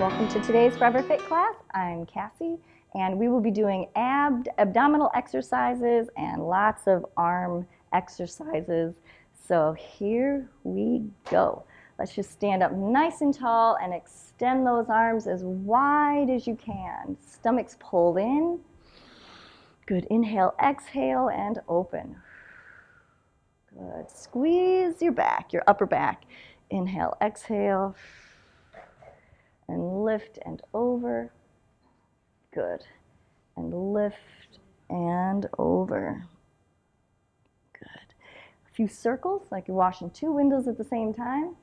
Welcome to today's Forever Fit class. I'm Cassie, and we will be doing abdominal exercises and lots of arm exercises. So here we go. Let's just stand up nice and tall and extend those arms as wide as you can. Stomach's pulled in. Good. Inhale, exhale, and open. Good. Squeeze your back, your upper back. Inhale, exhale, and lift and over. Good. And lift and over. Good. A few circles, like you're washing two windows at the same time.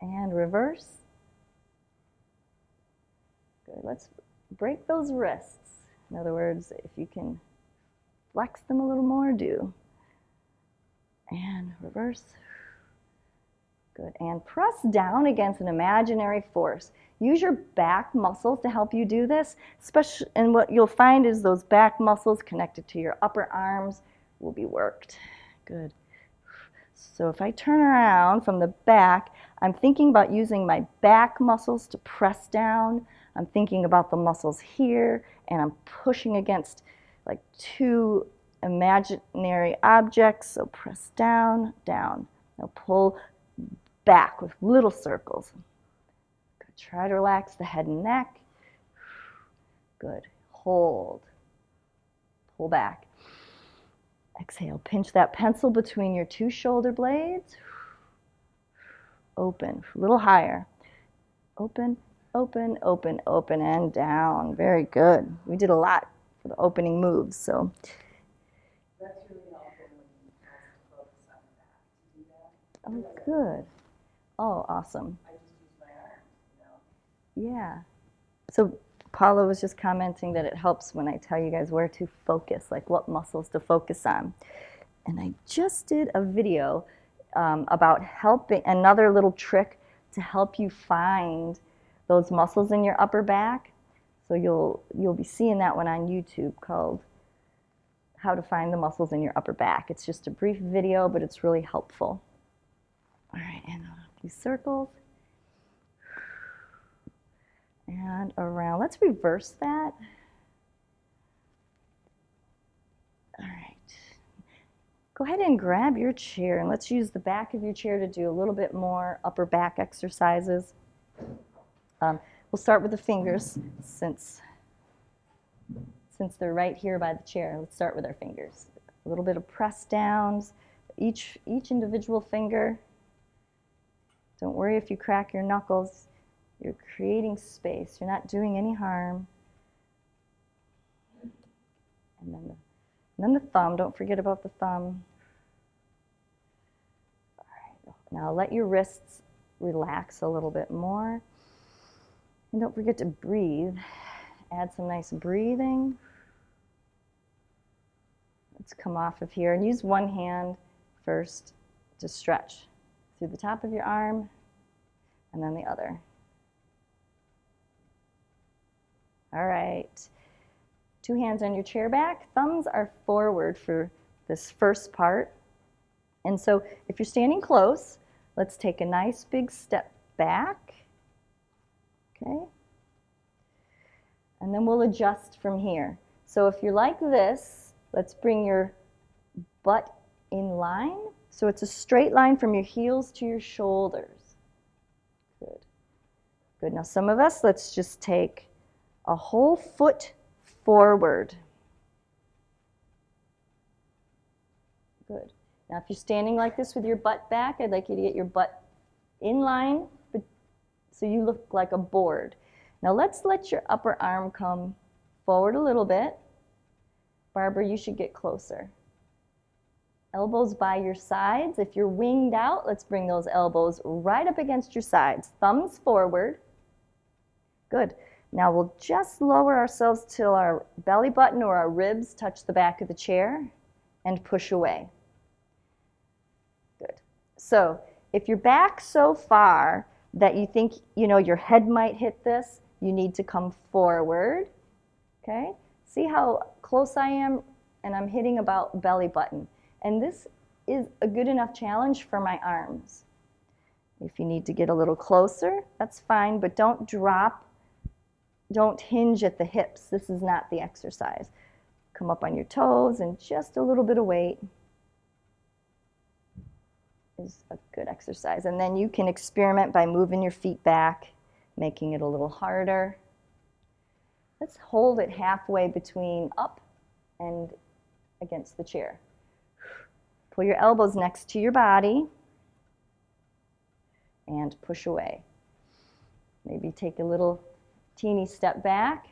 And reverse. Good. Let's break those wrists. In other words, if you can flex them a little more, do. And reverse. Good. And press down against an imaginary force. Use your back muscles to help you do this. And what you'll find is those back muscles connected to your upper arms will be worked. Good. So if I turn around from the back, I'm thinking about using my back muscles to press down. I'm thinking about the muscles here, and I'm pushing against like two imaginary objects. So press down, down. Now pull back with little circles. Good. Try to relax the head and neck. Good. Hold. Pull back. Exhale. Pinch that pencil between your two shoulder blades. Open. A little higher. Open, open, open, open, and down. Very good. We did a lot for the opening moves. So. That's really helpful when you focus on the back. Do you do that? Oh, good. Oh, awesome. I just use my arms, you know. Yeah. So Paula was just commenting that it helps when I tell you guys where to focus, like what muscles to focus on. And I just did a video about helping, another little trick to help you find those muscles in your upper back. So you'll be seeing that one on YouTube, called How to Find the Muscles in Your Upper Back. It's just a brief video, but it's really helpful. All right, and a few circles. And around. Let's reverse that. All right. Go ahead and grab your chair, and let's use the back of your chair to do a little bit more upper back exercises. We'll start with the fingers since they're right here by the chair. Let's start with our fingers. A little bit of press downs, each individual finger. Don't worry if you crack your knuckles. You're creating space. You're not doing any harm. And then the thumb. Don't forget about the thumb. All right. Now let your wrists relax a little bit more. And don't forget to breathe. Add some nice breathing. Let's come off of here and use one hand first to stretch through the top of your arm, and then the other. All right. Two hands on your chair back. Thumbs are forward for this first part. And so if you're standing close, let's take a nice big step back. Okay. And then we'll adjust from here. So if you're like this, let's bring your butt in line. So it's a straight line from your heels to your shoulders. Good. Good. Now some of us, let's just take a whole foot forward. Good. Now if you're standing like this with your butt back, I'd like you to get your butt in line so you look like a board. Now let's let your upper arm come forward a little bit. Barbara, you should get closer. Elbows by your sides. If you're winged out, let's bring those elbows right up against your sides. Thumbs forward. Good. Now we'll just lower ourselves till our belly button or our ribs touch the back of the chair and push away. Good. So if you're back so far that you think, your head might hit this, you need to come forward. Okay? See how close I am, and I'm hitting about belly button. And this is a good enough challenge for my arms. If you need to get a little closer, that's fine, but don't drop, don't hinge at the hips. This is not the exercise. Come up on your toes and just a little bit of weight is a good exercise. And then you can experiment by moving your feet back, making it a little harder. Let's hold it halfway between up and against the chair. Pull your elbows next to your body and push away. Maybe take a little teeny step back.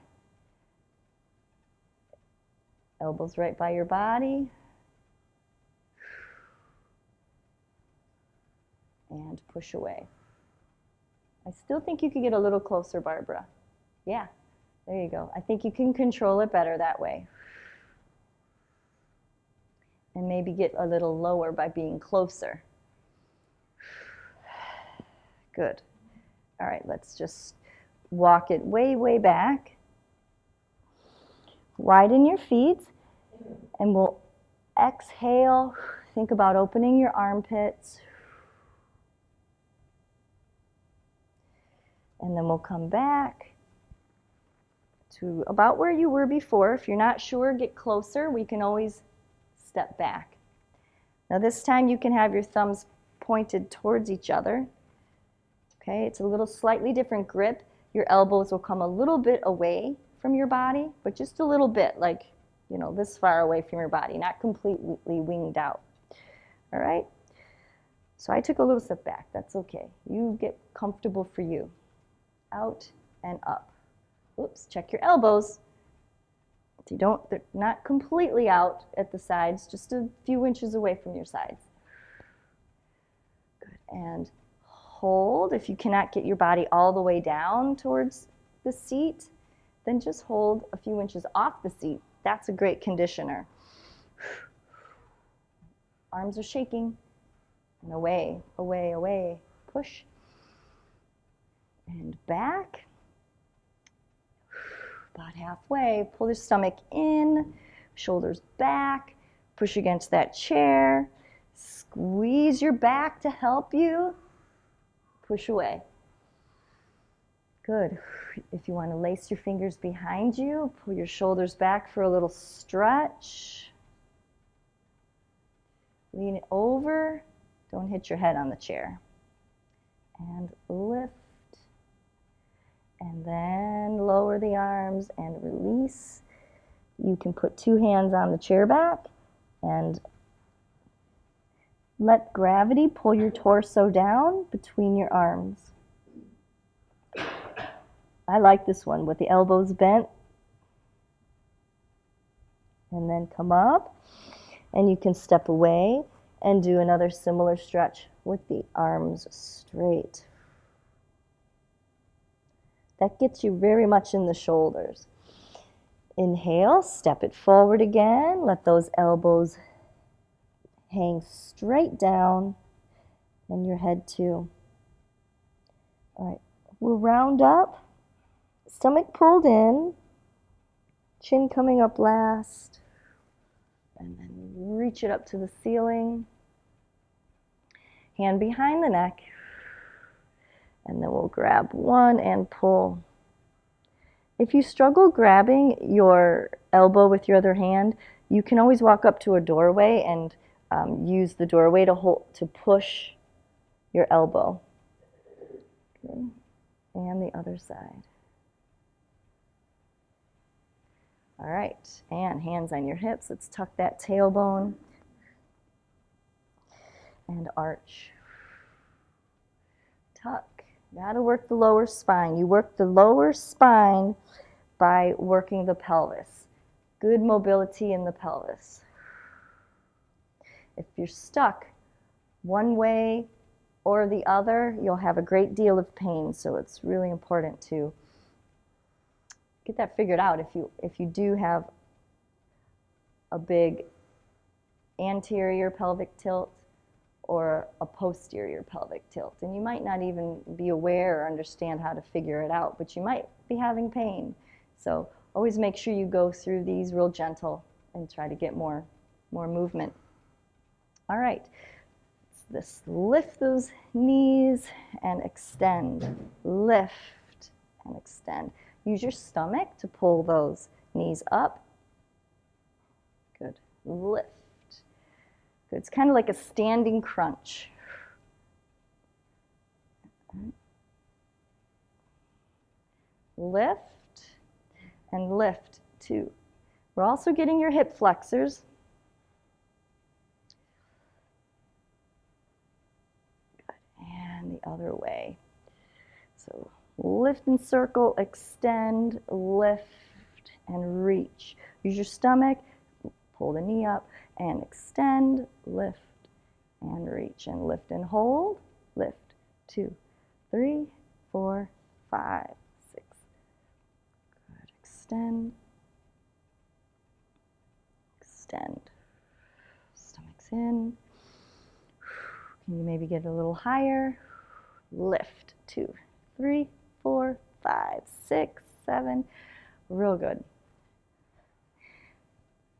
Elbows right by your body. And push away. I still think you could get a little closer, Barbara. Yeah, there you go. I think you can control it better that way. And maybe get a little lower by being closer. Good. All right, let's just walk it way, way back. Widen your feet, and we'll exhale. Think about opening your armpits. And then we'll come back to about where you were before. If you're not sure, get closer. We can always step back. Now this time you can have your thumbs pointed towards each other. Okay, it's a little slightly different grip. Your elbows will come a little bit away from your body, but just a little bit, like, you know, this far away from your body, not completely winged out. All right? So I took a little step back. That's okay. You get comfortable for you. Out and up. Oops, check your elbows. They're not completely out at the sides, just a few inches away from your sides. Good. And hold. If you cannot get your body all the way down towards the seat, then just hold a few inches off the seat. That's a great conditioner. Arms are shaking. And away, away, away. Push. And back. About halfway. Pull the stomach in. Shoulders back. Push against that chair. Squeeze your back to help you. Push away. Good. If you want to lace your fingers behind you, pull your shoulders back for a little stretch. Lean it over. Don't hit your head on the chair. And lift. And then lower the arms and release. You can put two hands on the chair back and let gravity pull your torso down between your arms. I like this one with the elbows bent. And then come up. And you can step away and do another similar stretch with the arms straight. That gets you very much in the shoulders. Inhale, step it forward again. Let those elbows hang straight down and your head too. All right, we'll round up. Stomach pulled in, chin coming up last, and then reach it up to the ceiling. Hand behind the neck, and then we'll grab one and pull. If you struggle grabbing your elbow with your other hand, you can always walk up to a doorway and use the doorway to push your elbow. Okay. And the other side. All right, and hands on your hips. Let's tuck that tailbone and arch. Tuck. Gotta work the lower spine. You work the lower spine by working the pelvis. Good mobility in the pelvis. If you're stuck one way or the other, you'll have a great deal of pain, so it's really important to get that figured out if you do have a big anterior pelvic tilt or a posterior pelvic tilt. And you might not even be aware or understand how to figure it out, but you might be having pain. So always make sure you go through these real gentle and try to get more movement. All right, this. Lift those knees and extend. Lift and extend. Use your stomach to pull those knees up. Good. Lift. Good. It's kind of like a standing crunch. Lift and lift, 2. We're also getting your hip flexors. Good. And the other way. So lift and circle, extend, lift and reach. Use your stomach, pull the knee up and extend, lift and reach, and lift and hold, lift, 2, 3, 4, 5, 6. Good. Extend, extend. Stomach's in. Can you maybe get a little higher? Lift, 2, 3, 4, 5, 6, 7. Real good.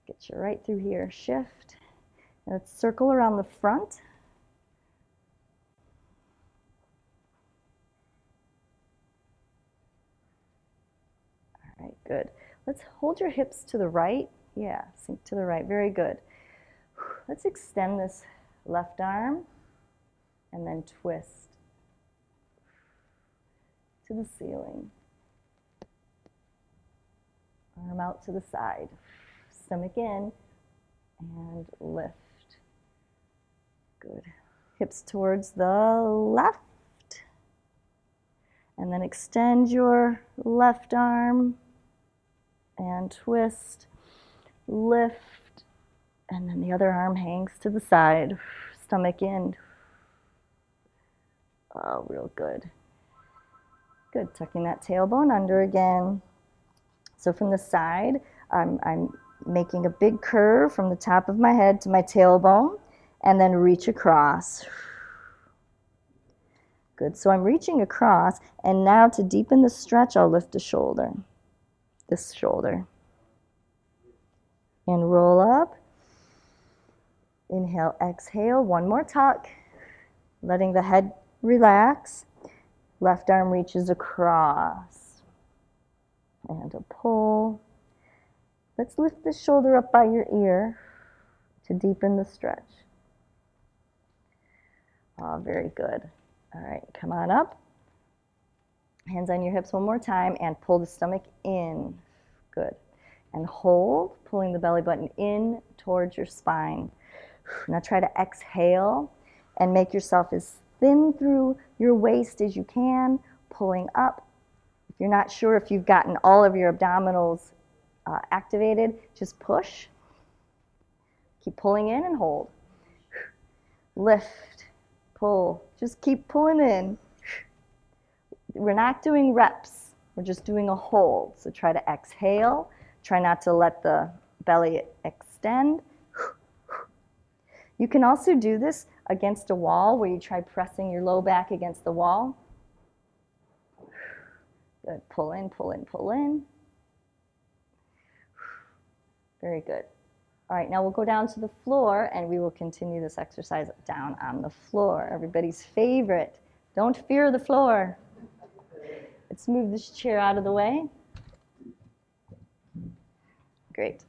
Get you right through here. Shift. Let's circle around the front. All right, good. Let's hold your hips to the right. Yeah, sink to the right. Very good. Let's extend this left arm and then twist to the ceiling. Arm out to the side. Stomach in and lift. Good. Hips towards the left. And then extend your left arm and twist, lift, and then the other arm hangs to the side. Stomach in. Oh, real good. Good. Tucking that tailbone under again. So from the side, I'm making a big curve from the top of my head to my tailbone, and then reach across. Good. So I'm reaching across, and now to deepen the stretch, I'll lift a shoulder. This shoulder. And roll up. Inhale, exhale. One more tuck. Letting the head relax. Left arm reaches across. And a pull. Let's lift the shoulder up by your ear to deepen the stretch. Oh, very good. All right, come on up. Hands on your hips one more time and pull the stomach in. Good. And hold, pulling the belly button in towards your spine. Now try to exhale and make yourself as thin through your waist as you can, pulling up. If you're not sure if you've gotten all of your abdominals activated, just push. Keep pulling in and hold. Lift, pull. Just keep pulling in. We're not doing reps. We're just doing a hold. So try to exhale. Try not to let the belly extend. You can also do this against a wall where you try pressing your low back against the wall. Good. Pull in, pull in, pull in. Very good. All right, now we'll go down to the floor and we will continue this exercise down on the floor. Everybody's favorite. Don't fear the floor. Let's move this chair out of the way. Great.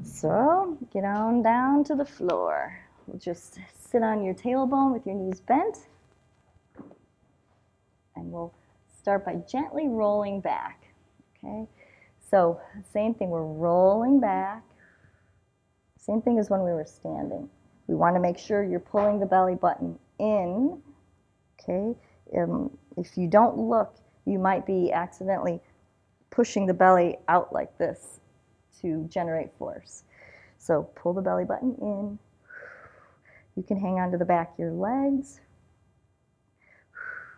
So get on down to the floor. We'll just sit on your tailbone with your knees bent. And we'll start by gently rolling back. Okay? So same thing, we're rolling back. Same thing as when we were standing. We want to make sure you're pulling the belly button in. Okay? If you don't look, you might be accidentally pushing the belly out like this to generate force. So pull the belly button in. You can hang on to the back of your legs.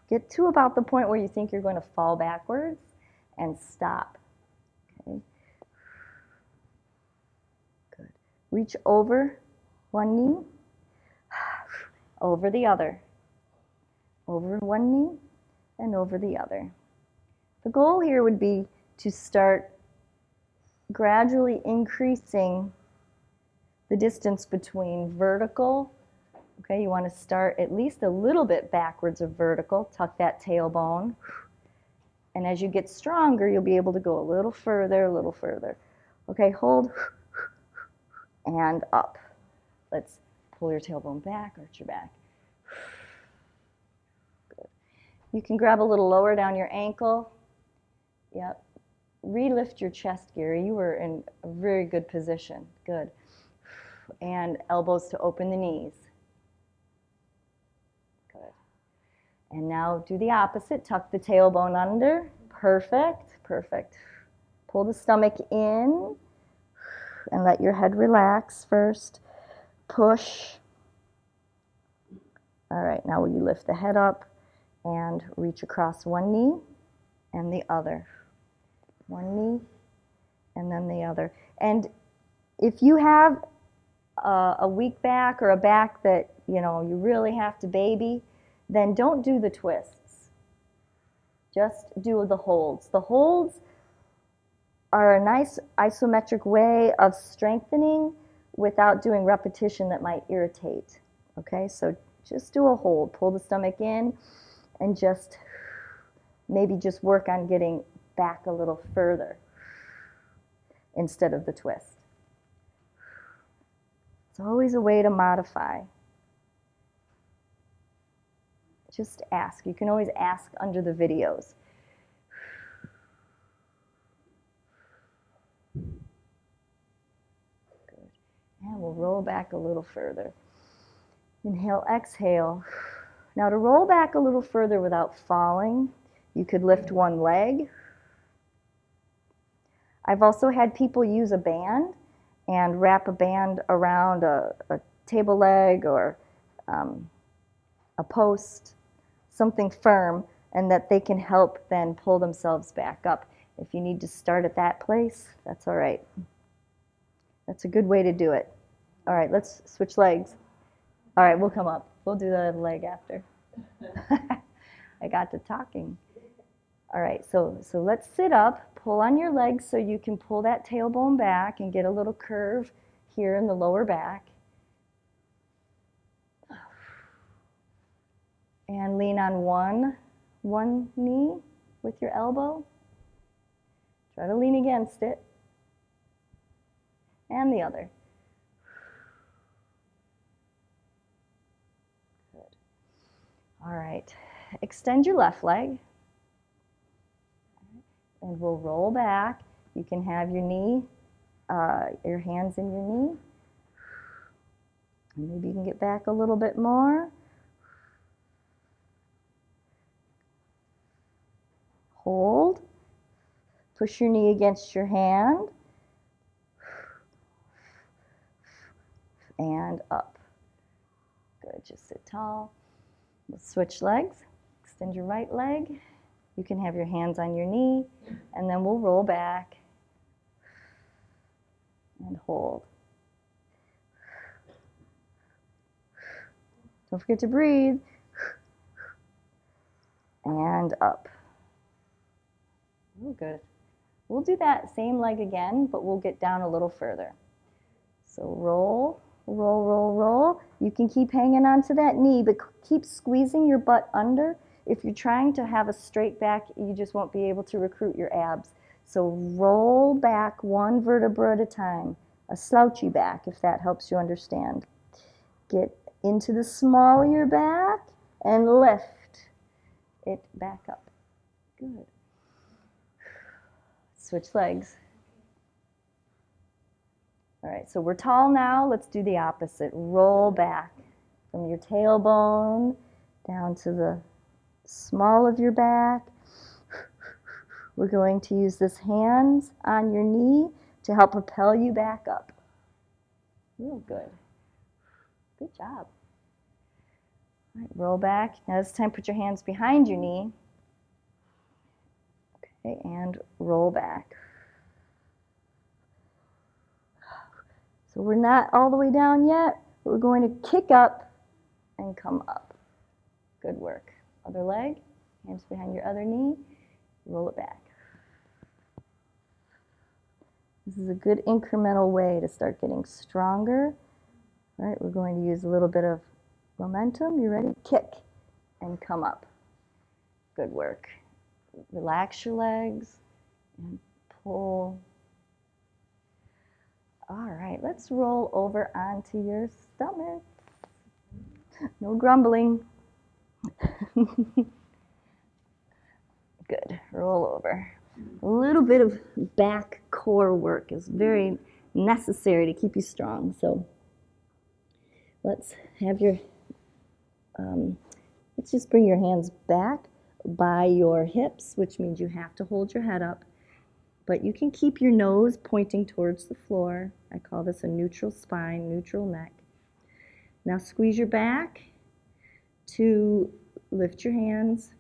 Get to about the point where you think you're going to fall backwards and stop. Okay. Good. Reach over one knee, over the other. Over one knee and over the other. The goal here would be to start gradually increasing the distance between vertical Okay, you want to start at least a little bit backwards of vertical. Tuck that tailbone. And as you get stronger, you'll be able to go a little further, a little further. Okay, hold and up. Let's pull your tailbone back, arch your back. Good. You can grab a little lower down your ankle. Yep. Relift your chest, Gary. You were in a very good position. Good. And elbows to open the knees. Good. And now do the opposite. Tuck the tailbone under. Perfect. Perfect. Pull the stomach in and let your head relax first. Push. All right, now you lift the head up and reach across one knee and the other. One knee and then the other. And if you have a weak back or a back that, you know, you really have to baby, then don't do the twists. Just do the holds. The holds are a nice isometric way of strengthening without doing repetition that might irritate. Okay, so just do a hold. Pull the stomach in and just maybe just work on getting back a little further instead of the twist. It's always a way to modify. Just ask. You can always ask under the videos. Good. And we'll roll back a little further. Inhale, exhale. Now to roll back a little further without falling, you could lift one leg. I've also had people use a band and wrap a band around a table leg or a post, something firm, and that they can help then pull themselves back up. If you need to start at that place, that's all right. That's a good way to do it. All right, let's switch legs. All right, we'll come up. We'll do the other leg after. I got to talking. All right, so let's sit up. Pull on your legs so you can pull that tailbone back and get a little curve here in the lower back. And lean on one knee with your elbow. Try to lean against it. And the other. Good. All right. Extend your left leg. And we'll roll back. You can have your knee, your hands in your knee. And maybe you can get back a little bit more. Hold. Push your knee against your hand. And up. Good, just sit tall. We'll switch legs. Extend your right leg. You can have your hands on your knee, and then we'll roll back and hold. Don't forget to breathe. And up. Oh, good. We'll do that same leg again, but we'll get down a little further. So roll, roll, roll, roll. You can keep hanging on to that knee, but keep squeezing your butt under. If you're trying to have a straight back, you just won't be able to recruit your abs. So roll back one vertebra at a time, a slouchy back, if that helps you understand. Get into the small of your back and lift it back up. Good. Switch legs. All right, so we're tall now. Let's do the opposite. Roll back from your tailbone down to the small of your back. We're going to use this hands on your knee to help propel you back up. Real good. Good job. All right, roll back. Now this time put your hands behind your knee. Okay, and roll back. So we're not all the way down yet. We're going to kick up and come up. Good work. Other leg, hands behind your other knee, roll it back. This is a good incremental way to start getting stronger. All right, we're going to use a little bit of Momentum, you ready? Kick and come up. Good work. Relax your legs and pull. All right, let's roll over onto your stomach. No grumbling. Good, roll over. A little bit of back core work is very necessary to keep you strong. So let's have your, let's just bring your hands back by your hips, which means you have to hold your head up. But you can keep your nose pointing towards the floor. I call this a neutral spine, neutral neck. Now squeeze your back to lift your hands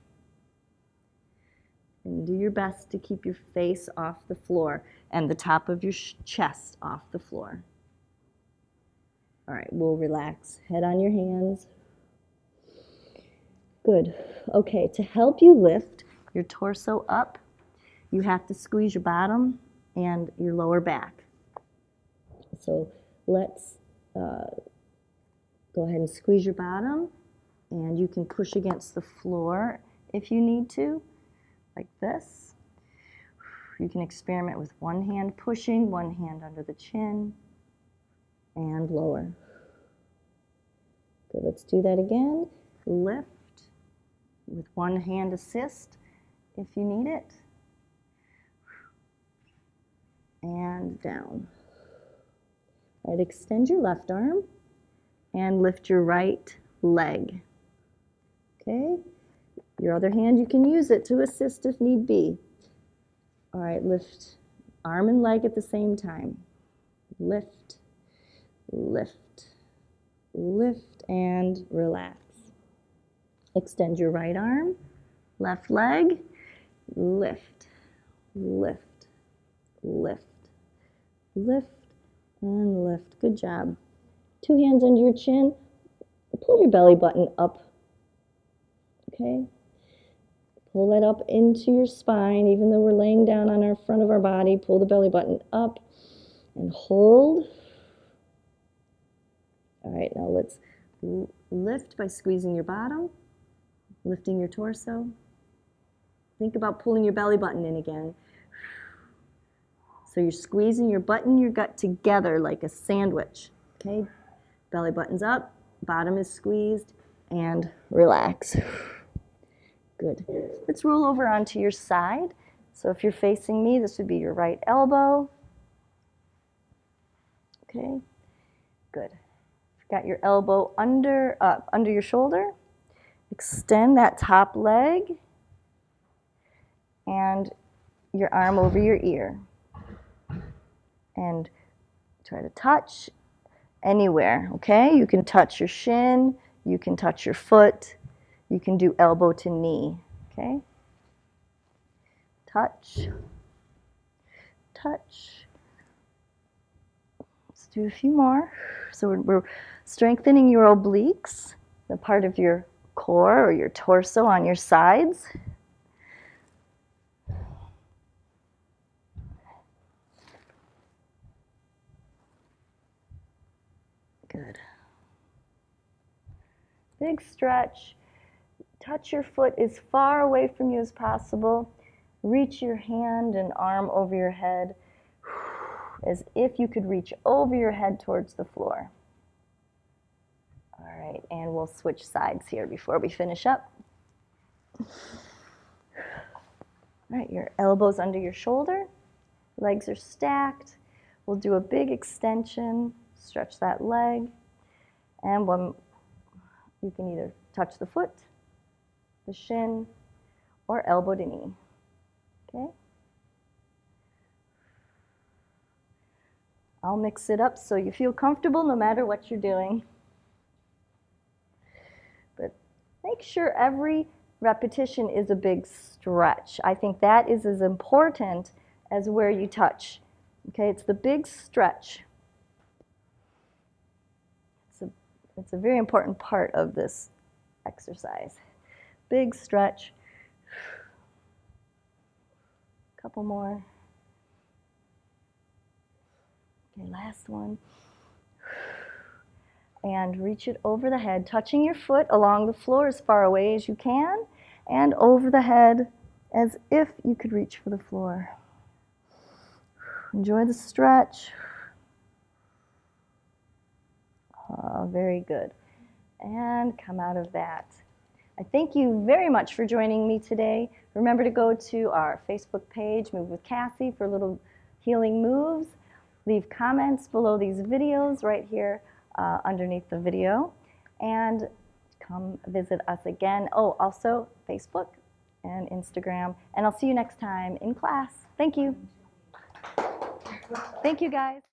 and do your best to keep your face off the floor and the top of your chest off the floor. All right, we'll relax. Head on your hands. Good. Okay, to help you lift your torso up, you have to squeeze your bottom and your lower back. So let's go ahead and squeeze your bottom, and you can push against the floor if you need to, like this. You can experiment with one hand pushing, one hand under the chin, and lower. Good, let's do that again. Lift with one hand assist if you need it. And down. All right, extend your left arm and lift your right leg. Okay? Your other hand, you can use it to assist if need be. All right, lift arm and leg at the same time. Lift, lift, lift, and relax. Extend your right arm, left leg, lift, lift, lift, lift, and lift. Good job. Two hands under your chin. Pull your belly button up. Okay? Pull that up into your spine, even though we're laying down on our front of our body. Pull the belly button up and hold. All right, now let's lift by squeezing your bottom, lifting your torso. Think about pulling your belly button in again. So you're squeezing your butt and your gut together like a sandwich. Okay? Belly button's up, bottom is squeezed, and relax. Good. Let's roll over onto your side. So if you're facing me, this would be your right elbow. Okay, good. You've got your elbow under your shoulder. Extend that top leg and your arm over your ear. And try to touch anywhere, okay? You can touch your shin, you can touch your foot, you can do elbow to knee, okay? Touch, touch. Let's do a few more. So we're strengthening your obliques, the part of your core or your torso on your sides. Good. Big stretch. Touch your foot as far away from you as possible. Reach your hand and arm over your head as if you could reach over your head towards the floor. All right, and we'll switch sides here before we finish up. All right, your elbows under your shoulder, legs are stacked. We'll do a big extension, stretch that leg, and you can either touch the foot, the shin, or elbow to knee. Okay? I'll mix it up so you feel comfortable no matter what you're doing. But make sure every repetition is a big stretch. I think that is as important as where you touch. Okay, it's the big stretch. It's a very important part of this exercise. Big stretch. Couple more. Okay, last one. and reach it over the head, touching your foot along the floor as far away as you can, and over the head as if you could reach for the floor. Enjoy the stretch. Very good. And come out of that. I thank you very much for joining me today. Remember to go to our Facebook page, Move with Cassie, for little healing moves. Leave comments below these videos right here underneath the video. And come visit us again. Oh, also Facebook and Instagram. And I'll see you next time in class. Thank you. Thank you, guys.